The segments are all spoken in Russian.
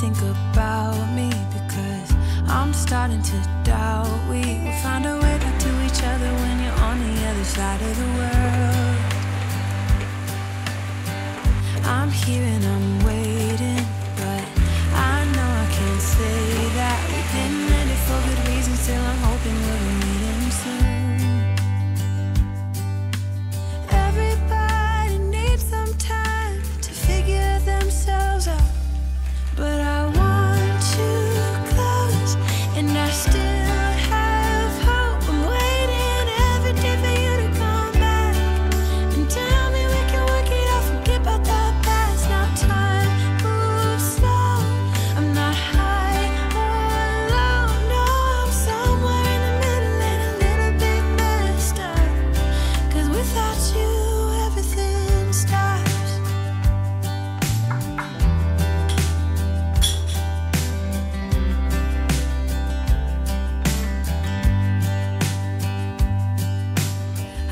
think about me, because I'm starting to doubt we will find a way back to each other when you're on the other side of the world. I'm here and I'm waiting, but I know I can't say that we didn't end it for good reasons. Still I'm hoping we'll be meeting soon. Everybody needs some time to figure themselves out, but I want you close, and I still have hope. I'm waiting every day for you to come back and tell me we can work it out, forget about the past. Now time moves slow, I'm not high or low, no, I'm somewhere in the middle and a little bit messed up, 'cause without you everything stops.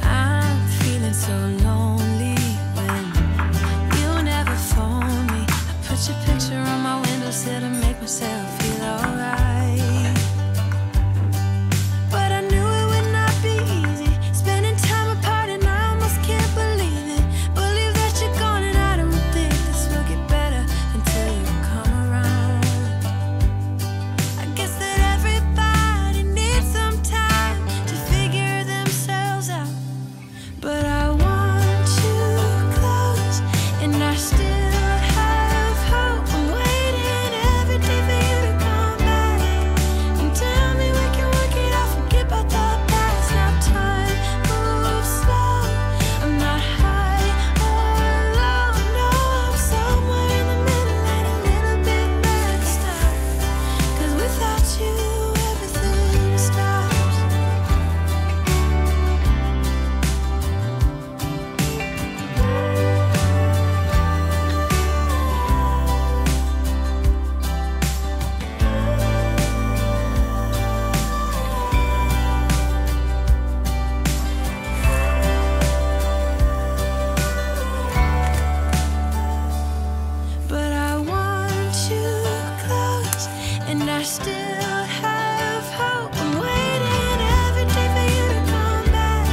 I'm feeling so lonely when you never phone me. I put your picture on my windowsill to make myself feel alright, but I knew it would not be easy, spending time apart, and I almost can't believe it. Believe that you're gone, and I don't think this will get better until you come around. I guess that everybody needs some time to figure themselves out, but I want you close, and I still have hope. I'm waiting every day for you to come back and tell me we can work it out, forget about the past. Now time moves slow, I'm not high or low, no, I'm somewhere in the middle and a little bit messed up, 'cause without you everything stops. But I want you close, and I still have hope. I'm waiting every day for you to come back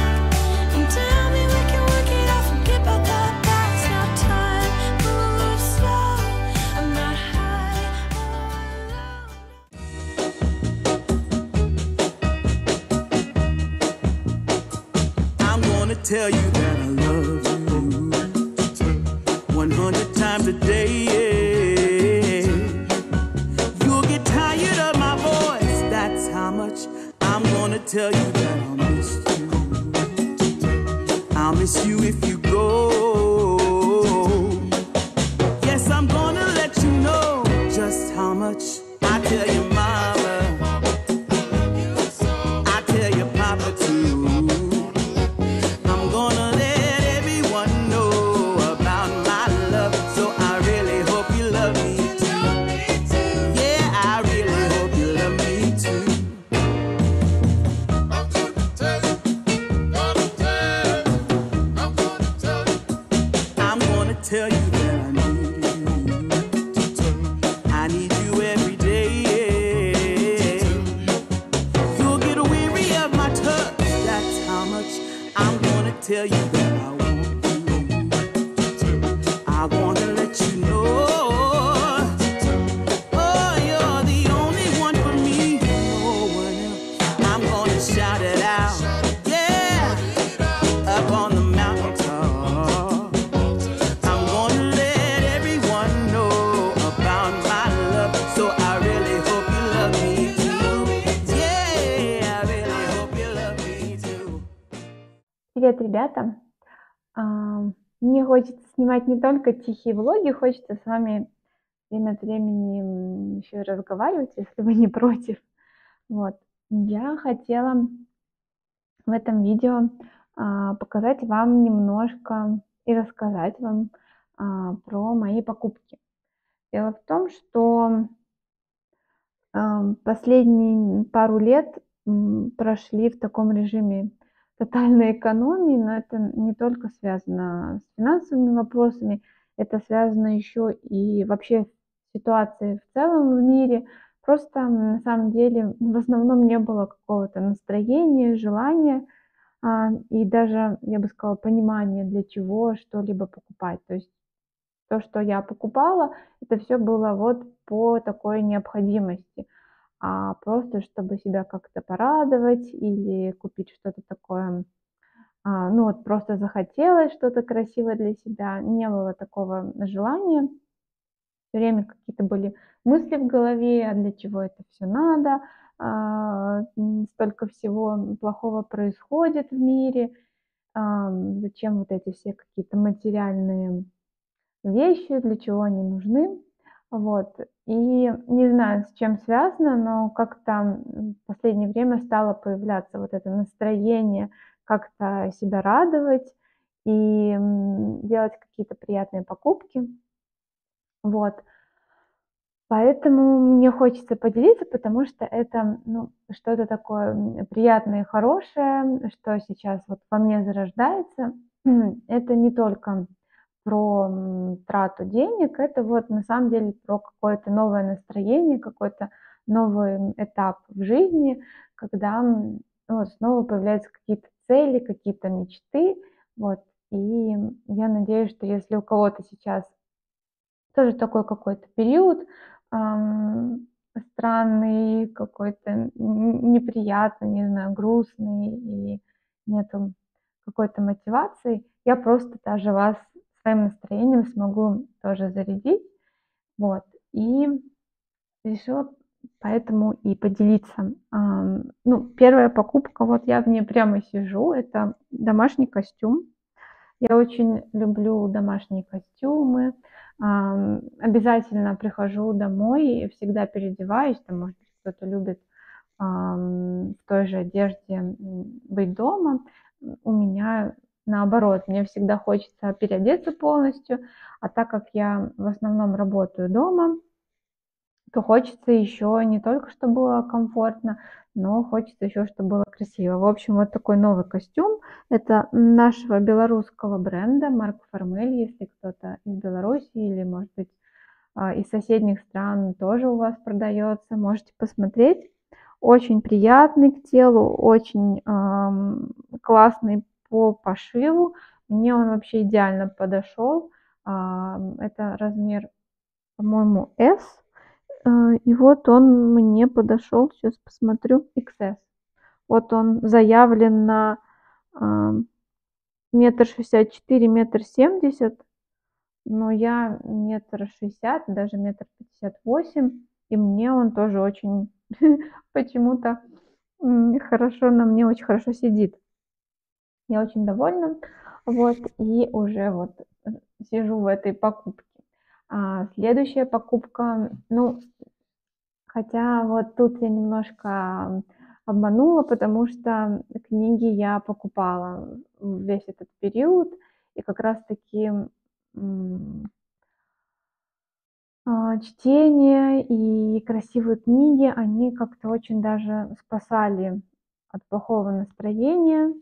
and tell me we can work it out, forget about the past. Now time moves slow, I'm not high or low. I'm gonna tell you that I love you 100 times a day. You'll get tired of my voice, that's how much I'm gonna tell you that I'll miss you. I'll miss you if you go. Yes, I'm gonna let you know just how much I tell your mama, I tell your papa too. I'm gonna let everyone know about my love, so I really hope you love me too. Yeah, I really hope you love me too. I'm gonna tell you that I need you. I need you every day. You'll get weary of my touch, that's how much I'm gonna tell you that I want you. I wanna let you know, oh, you're the only one for me, no one else. I'm gonna shout it out, yeah, up on the mountaintop. I'm gonna let everyone know about my love, so I really hope you love me too. Yeah, I really hope you love me too. Привет, ребята! Мне хочется снимать не только тихие влоги, хочется с вами время от времени еще и разговаривать, если вы не против. Вот. Я хотела в этом видео показать вам немножко и рассказать вам про мои покупки. Дело в том, что последние пару лет прошли в таком режиме тотальной экономии, но это не только связано с финансовыми вопросами, это связано еще и вообще ситуации в целом в мире. Просто на самом деле в основном не было какого-то настроения, желания, и даже, я бы сказала, понимания, для чего что-либо покупать. То есть то, что я покупала, это все было вот по такой необходимости, просто чтобы себя как-то порадовать или купить что-то такое, ну вот просто захотелось что-то красивое для себя, не было такого желания. Всё время какие-то были мысли в голове, а для чего это все надо, столько всего плохого происходит в мире, зачем вот эти все какие-то материальные вещи, для чего они нужны. Вот. И не знаю, с чем связано, но как-то в последнее время стало появляться вот это настроение как-то себя радовать и делать какие-то приятные покупки. Вот. Поэтому мне хочется поделиться, потому что это, ну, что-то такое приятное и хорошее, что сейчас вот во мне зарождается. Это не только про трату денег, это вот на самом деле про какое-то новое настроение, какой-то новый этап в жизни, когда вот снова появляются какие-то цели, какие-то мечты. Вот. И я надеюсь, что если у кого-то сейчас тоже такой какой-то период, странный, какой-то неприятный, не знаю, грустный, и нету какой-то мотивации. Я просто даже вас своим настроением смогу тоже зарядить. Вот. И решила поэтому и поделиться. Ну, первая покупка, вот я в ней прямо сижу, это домашний костюм. Я очень люблю домашние костюмы. Обязательно прихожу домой и всегда переодеваюсь. Там, может быть, кто-то любит в той же одежде быть дома. У меня наоборот, мне всегда хочется переодеться полностью, а так как я в основном работаю дома, то хочется еще не только, чтобы было комфортно, но хочется еще, чтобы было красиво. В общем, вот такой новый костюм. Это нашего белорусского бренда Марк Формель, если кто-то из Беларуси или, может быть, из соседних стран тоже у вас продается, можете посмотреть. Очень приятный к телу, очень классный по пошиву. Мне он вообще идеально подошел. Это размер, по-моему, S. И вот он мне подошел, сейчас посмотрю, XS. Вот он заявлен на 1,64 м, 1,70 м, но я 1,60 м, даже 1,58 м, и мне он тоже очень почему-то хорошо, на мне очень хорошо сидит. Я очень довольна. Вот, и уже вот сижу в этой покупке. Следующая покупка, ну, хотя вот тут я немножко обманула, потому что книги я покупала весь этот период, и как раз-таки чтение и красивые книги, они как-то очень даже спасали от плохого настроения.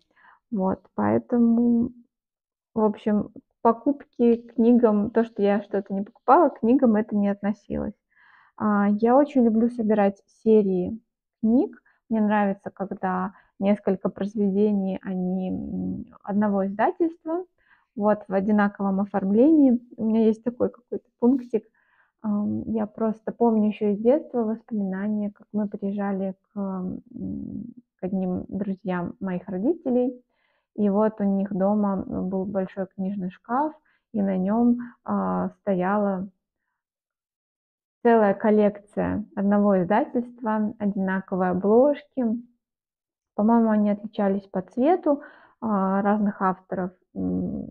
Вот, поэтому, в общем, покупки книгам, то, что я что-то не покупала, к книгам это не относилось. Я очень люблю собирать серии книг. Мне нравится, когда несколько произведений, они одного издательства, вот, в одинаковом оформлении. У меня есть такой какой-то пунктик. Я просто помню еще из детства воспоминания, как мы приезжали к одним друзьям моих родителей, и вот у них дома был большой книжный шкаф, и на нем стояла целая коллекция одного издательства, одинаковые обложки. По-моему, они отличались по цвету, разных авторов. Ну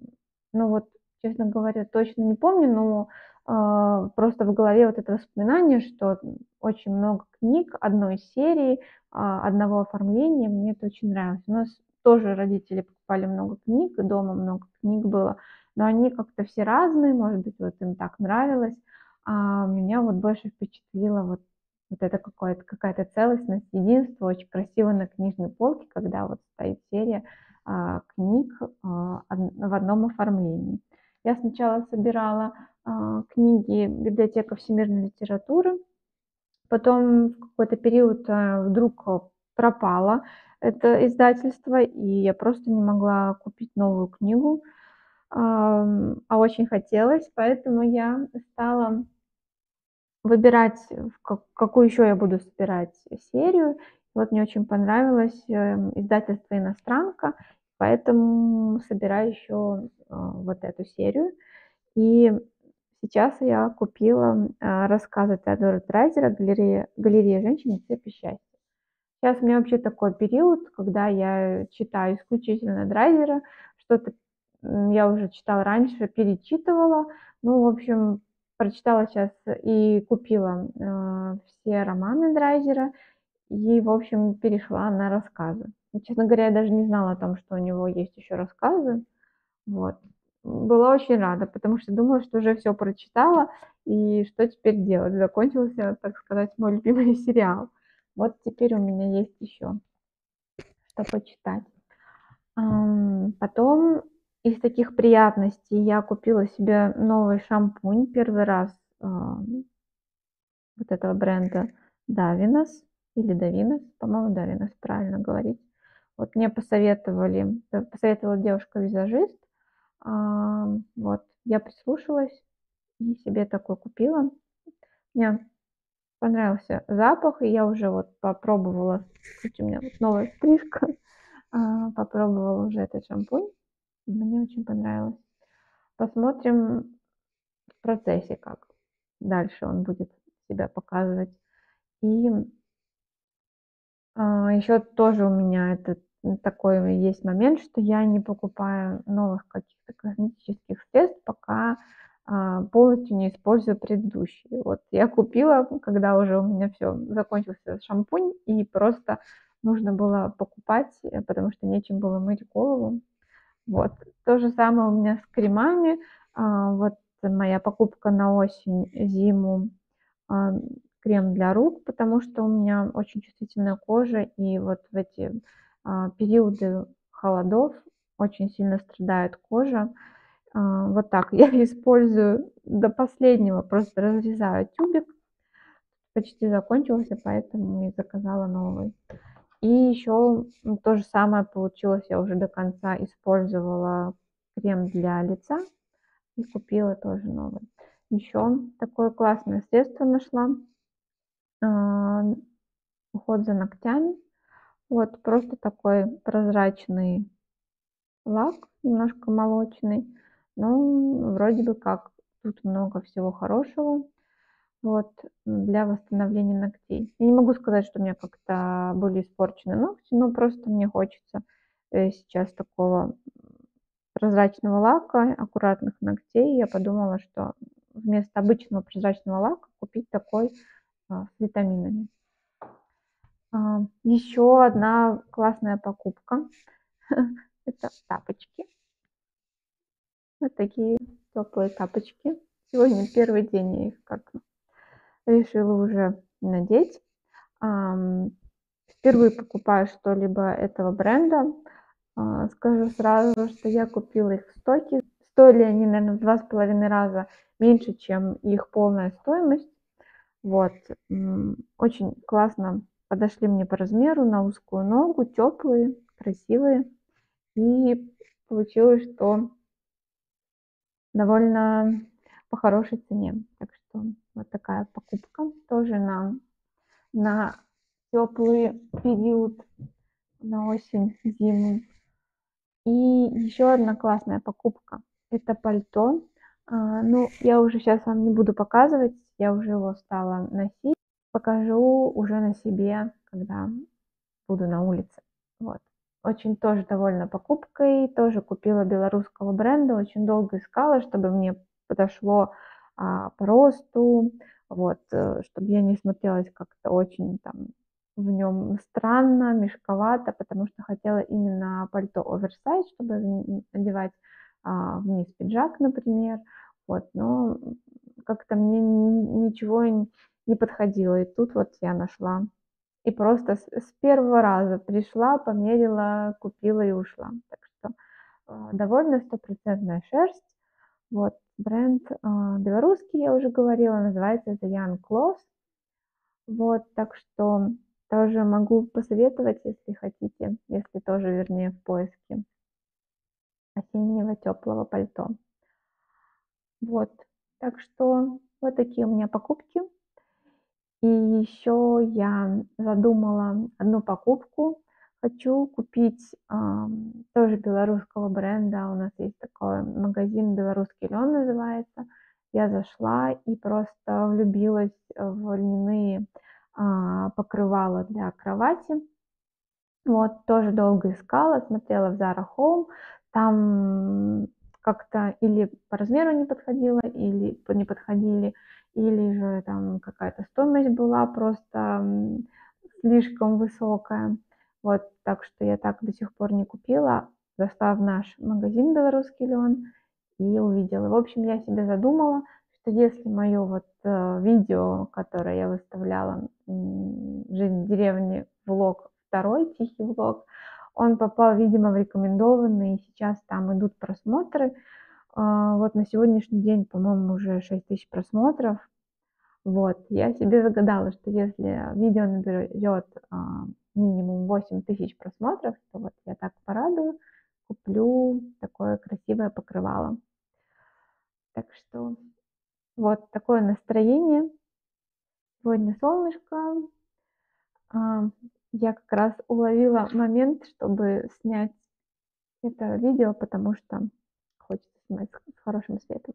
вот, честно говоря, точно не помню, но просто в голове вот это воспоминание, что очень много книг одной серии, одного оформления. Мне это очень нравилось. У нас тоже родители покупали много книг, и дома много книг было, но они как-то все разные, может быть, вот им так нравилось. Меня вот больше впечатлило вот это какая-то целостность, единство, очень красиво на книжной полке, когда вот стоит серия книг в одном оформлении. Я сначала собирала книги «Библиотека всемирной литературы». Потом в какой-то период вдруг пропало это издательство, и я просто не могла купить новую книгу, а очень хотелось, поэтому я стала выбирать, какую еще я буду собирать серию. Вот мне очень понравилось издательство «Иностранка», поэтому собираю еще вот эту серию. И сейчас я купила рассказы Теодора Драйзера «Галерея женщин и цепи счастья». Сейчас у меня вообще такой период, когда я читаю исключительно Драйзера, что-то я уже читала раньше, перечитывала. Ну, в общем, прочитала сейчас и купила все романы Драйзера и, в общем, перешла на рассказы. Честно говоря, я даже не знала о том, что у него есть еще рассказы. Вот. Была очень рада, потому что думала, что уже все прочитала, и что теперь делать? Закончился, так сказать, мой любимый сериал. Вот теперь у меня есть еще что почитать. Потом из таких приятностей я купила себе новый шампунь. Первый раз вот этого бренда Davines или Davines, по-моему, Davines, правильно говорить. Вот мне посоветовала девушка-визажист. Вот, я прислушалась и себе такой купила. Мне понравился запах, и я уже вот попробовала, кстати, у меня вот новая стрижка, попробовала уже этот шампунь, мне очень понравилось. Посмотрим в процессе, как дальше он будет себя показывать. И еще тоже у меня этот такой есть момент, что я не покупаю новых каких-то косметических средств, пока полностью не использую предыдущие. Вот я купила, когда уже у меня все закончился шампунь, и просто нужно было покупать, потому что нечем было мыть голову. Вот. То же самое у меня с кремами. Вот моя покупка на осень, зиму, крем для рук, потому что у меня очень чувствительная кожа, и вот в эти периоды холодов очень сильно страдает кожа. Вот так я использую до последнего, просто разрезаю тюбик, почти закончился, поэтому и заказала новый. И еще то же самое получилось, я уже до конца использовала крем для лица и купила тоже новый. Еще такое классное средство нашла. Уход за ногтями. Вот просто такой прозрачный лак, немножко молочный. Ну, вроде бы как тут много всего хорошего. Вот, для восстановления ногтей. Я не могу сказать, что у меня как-то были испорчены ногти, но просто мне хочется сейчас такого прозрачного лака, аккуратных ногтей. Я подумала, что вместо обычного прозрачного лака купить такой с витаминами. Еще одна классная покупка. Это тапочки. Вот такие теплые тапочки. Сегодня первый день я их как решила уже надеть. Впервые покупаю что-либо этого бренда. Скажу сразу, что я купила их в стоке. Стоили они, наверное, в 2,5 раза меньше, чем их полная стоимость. Вот. Очень классно подошли мне по размеру, на узкую ногу, теплые, красивые. И получилось, что довольно по хорошей цене. Так что вот такая покупка тоже на теплый период, на осень, зиму. И еще одна классная покупка. Это пальто. Ну, я уже сейчас вам не буду показывать, я уже его стала носить. Покажу уже на себе, когда буду на улице. Вот. Очень тоже довольна покупкой. Тоже купила белорусского бренда. Очень долго искала, чтобы мне подошло по росту. Вот, чтобы я не смотрелась как-то очень там в нем странно, мешковато, потому что хотела именно пальто оверсайз, чтобы надевать вниз пиджак, например. Вот, но как-то мне ничего не подходило. И тут вот я нашла. И просто с первого раза пришла, померила, купила и ушла. Так что довольно стопроцентная шерсть. Вот бренд белорусский, я уже говорила, называется The Young Clothes. Вот, так что тоже могу посоветовать, если хотите, если тоже, вернее, в поиске осеннего теплого пальто. Вот, так что вот такие у меня покупки. И еще я задумала одну покупку. Хочу купить тоже белорусского бренда. У нас есть такой магазин «Белорусский лен» называется. Я зашла и просто влюбилась в льняные покрывала для кровати. Вот, тоже долго искала, смотрела в Zara Home. Там как-то или по размеру не подходило, или не подходили, или же там какая-то стоимость была просто слишком высокая. Вот, так что я так до сих пор не купила. Зашла в наш магазин «Белорусский лен» и увидела. В общем, я себе задумала, что если мое вот видео, которое я выставляла, «Жизнь в деревне», влог, второй тихий влог, он попал, видимо, в рекомендованные, и сейчас там идут просмотры. Вот на сегодняшний день, по-моему, уже 6000 просмотров. Вот, я себе загадала, что если видео наберет минимум 8000 просмотров, то вот я так порадую, куплю такое красивое покрывало. Так что вот такое настроение. Сегодня солнышко. Я как раз уловила момент, чтобы снять это видео, потому что хочется снимать с хорошим светом.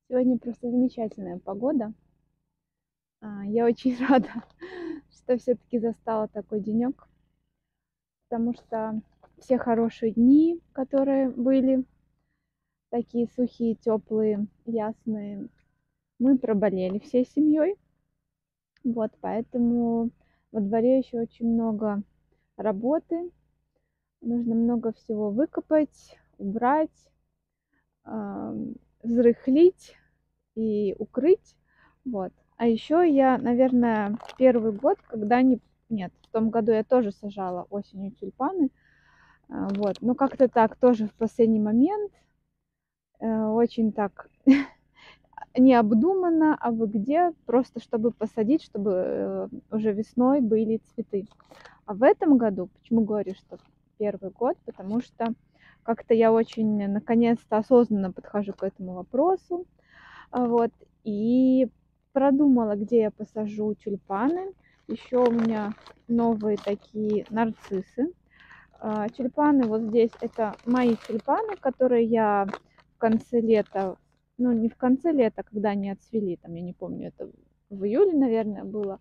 Сегодня просто замечательная погода. Я очень рада, что все-таки застала такой денек, потому что все хорошие дни, которые были, такие сухие, теплые, ясные, мы проболели всей семьей. Вот, поэтому во дворе еще очень много работы. Нужно много всего выкопать, убрать, взрыхлить и укрыть. Вот. А еще я, наверное, первый год, когда не... Нет, в том году я тоже сажала осенью тюльпаны. Вот. Но как-то так тоже в последний момент. Очень так необдуманно, а вы где, просто чтобы посадить, чтобы уже весной были цветы. А в этом году, почему говорю, что первый год, потому что как-то я очень наконец-то осознанно подхожу к этому вопросу, вот, и продумала, где я посажу тюльпаны. Еще у меня новые такие нарциссы. Тюльпаны вот здесь, это мои тюльпаны, которые я в конце лета, ну не в конце лета, когда они отцвели, там я не помню, это в июле, наверное, было,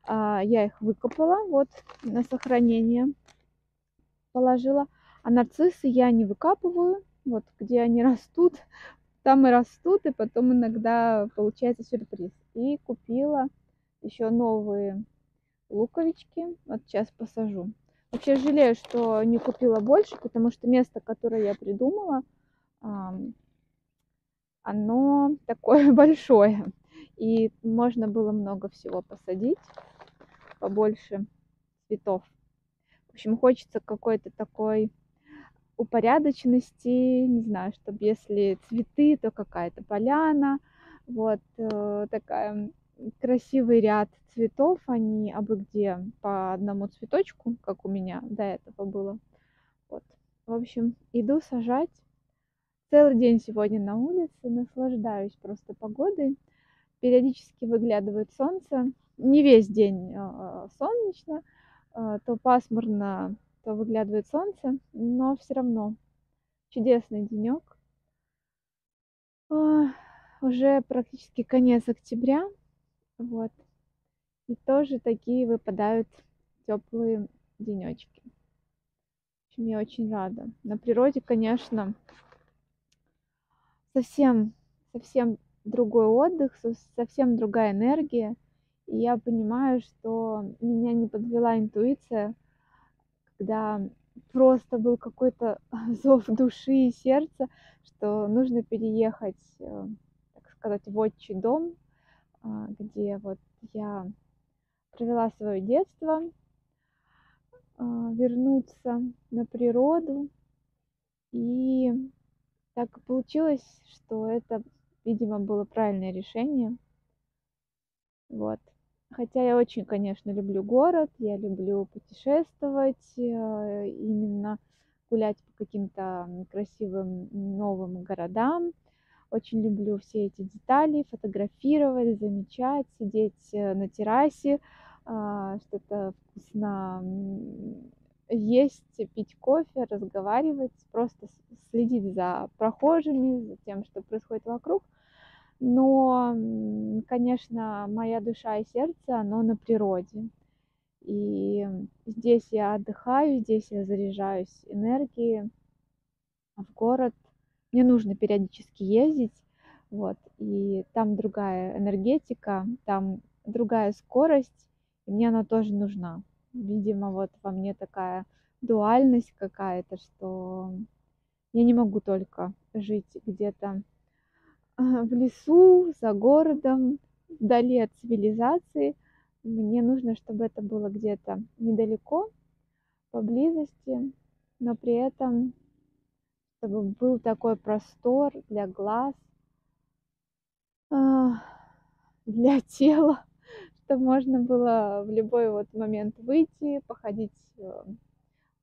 я их выкопала, вот, на сохранение положила. А нарциссы я не выкапываю, вот, где они растут, там и растут, и потом иногда получается сюрприз. И купила еще новые луковички, вот сейчас посажу. Вообще жалею, что не купила больше, потому что место, которое я придумала, оно такое большое. И можно было много всего посадить, побольше цветов. В общем, хочется какой-то такой упорядоченности, не знаю, чтобы если цветы, то какая-то поляна, вот такая красивый ряд цветов, они абы где по одному цветочку, как у меня до этого было. Вот. В общем, иду сажать. Целый день сегодня на улице, наслаждаюсь просто погодой. Периодически выглядывает солнце. Не весь день солнечно, то пасмурно, то выглядывает солнце, но все равно чудесный денек. Уже практически конец октября, вот, и тоже такие выпадают теплые денечки. В общем, я очень рада. На природе, конечно, совсем другой отдых, совсем другая энергия. И я понимаю, что меня не подвела интуиция, когда просто был какой-то зов души и сердца, что нужно переехать, так сказать, в отчий дом, где вот я провела свое детство, вернуться на природу. И так получилось, что это, видимо, было правильное решение. Вот. Хотя я очень, конечно, люблю город, я люблю путешествовать, именно гулять по каким-то красивым новым городам. Очень люблю все эти детали, фотографировать, замечать, сидеть на террасе, что-то вкусно есть, пить кофе, разговаривать, просто следить за прохожими, за тем, что происходит вокруг. Но, конечно, моя душа и сердце, оно на природе. И здесь я отдыхаю, здесь я заряжаюсь энергией, а в город мне нужно периодически ездить, вот, и там другая энергетика, там другая скорость, и мне она тоже нужна. Видимо, вот во мне такая дуальность какая-то, что я не могу только жить где-то в лесу, за городом, вдали от цивилизации. Мне нужно, чтобы это было где-то недалеко, поблизости, но при этом, чтобы был такой простор для глаз, для тела, чтобы можно было в любой вот момент выйти, походить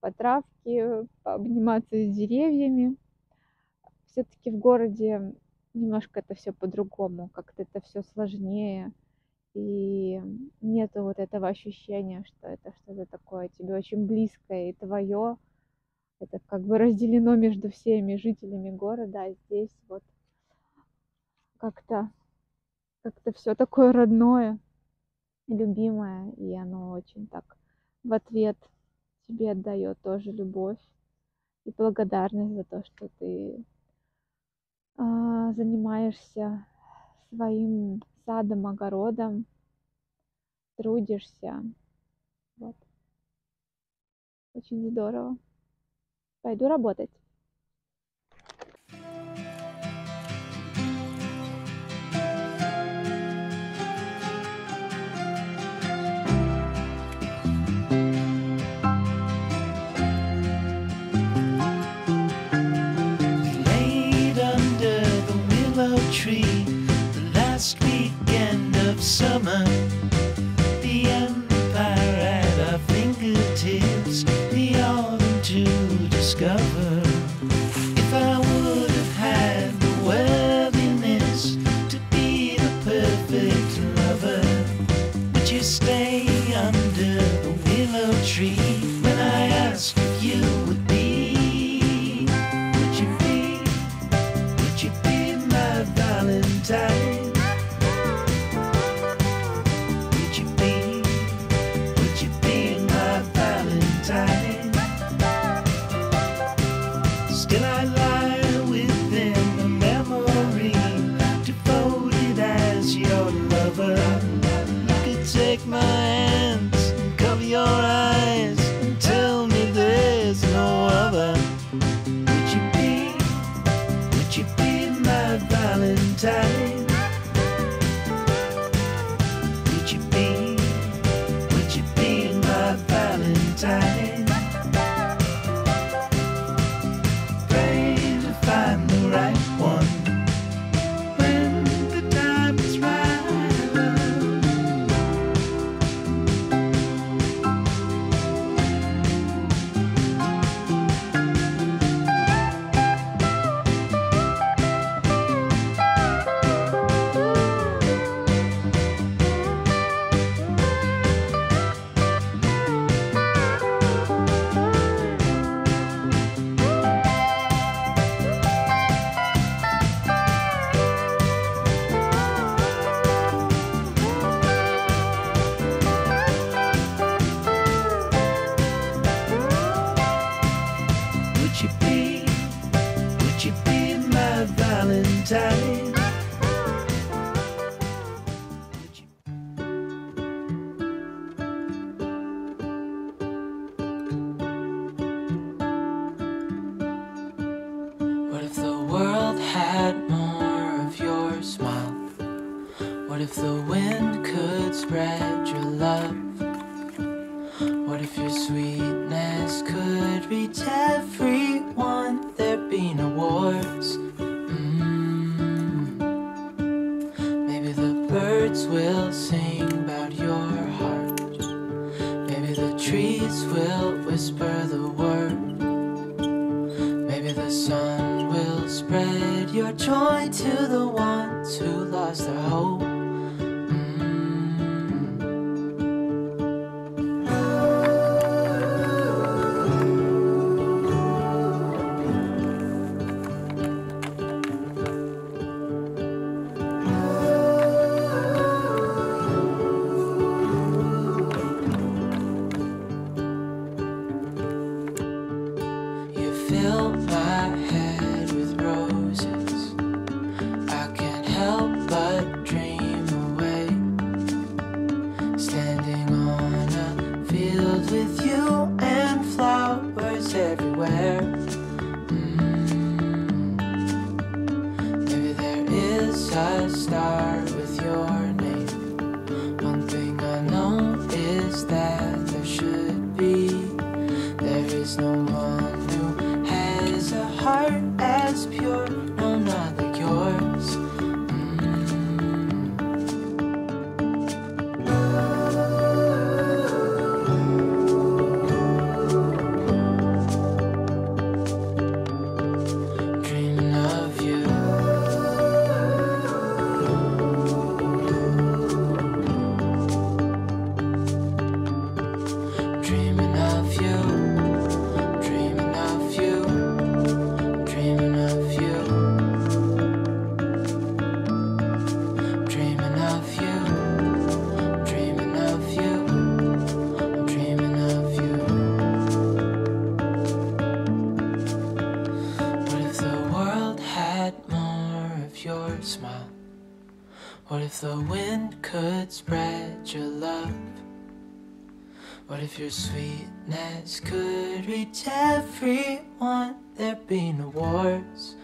по травке, пообниматься с деревьями. Все-таки в городе немножко это все по-другому, как-то это все сложнее, и нету вот этого ощущения, что это что-то такое тебе очень близкое и твое. Это как бы разделено между всеми жителями города, а здесь вот как-то все такое родное, любимое, и оно очень так в ответ тебе отдает тоже любовь и благодарность за то, что ты занимаешься своим садом, огородом, трудишься. Вот. Очень здорово. Пойду работать. Laid under the willow tree, the last weekend of summer. The empire at our fingertips, the autumn to discover. If I would have had the worthiness to be the perfect lover, would you stay under the willow tree when I asked if you would be? Would you be my Valentine? Would you be my Valentine? Still I lie within the memory, devoted as your lover. You could take my hands and cover your eyes and tell me there's no other. Would you be my Valentine? Would you be my Valentine? Pray to find the right one when the time is right. Would you be my Valentine? Would you What if the world had more of your smile? What if the wind could spread your love? What if your sweetness could reach everyone? There'd be no wars. Maybe the birds will sing about your heart. Maybe the trees will whisper the word. Maybe the sun will spread your joy to the ones who lost their hope. everywhere. Maybe there is a star with your name. One thing I know is that there should be. There is no one who has a heart as pure, no, not like yours. Dreaming of you. Dreaming of you. Dreaming of you. Dreaming of you. Dreaming of you. Dreaming of you. I'm dreaming of you. What if the world had more of your smile? What if the wind could spread your love? What if your sweetness could reach everyone? There'd be no wars.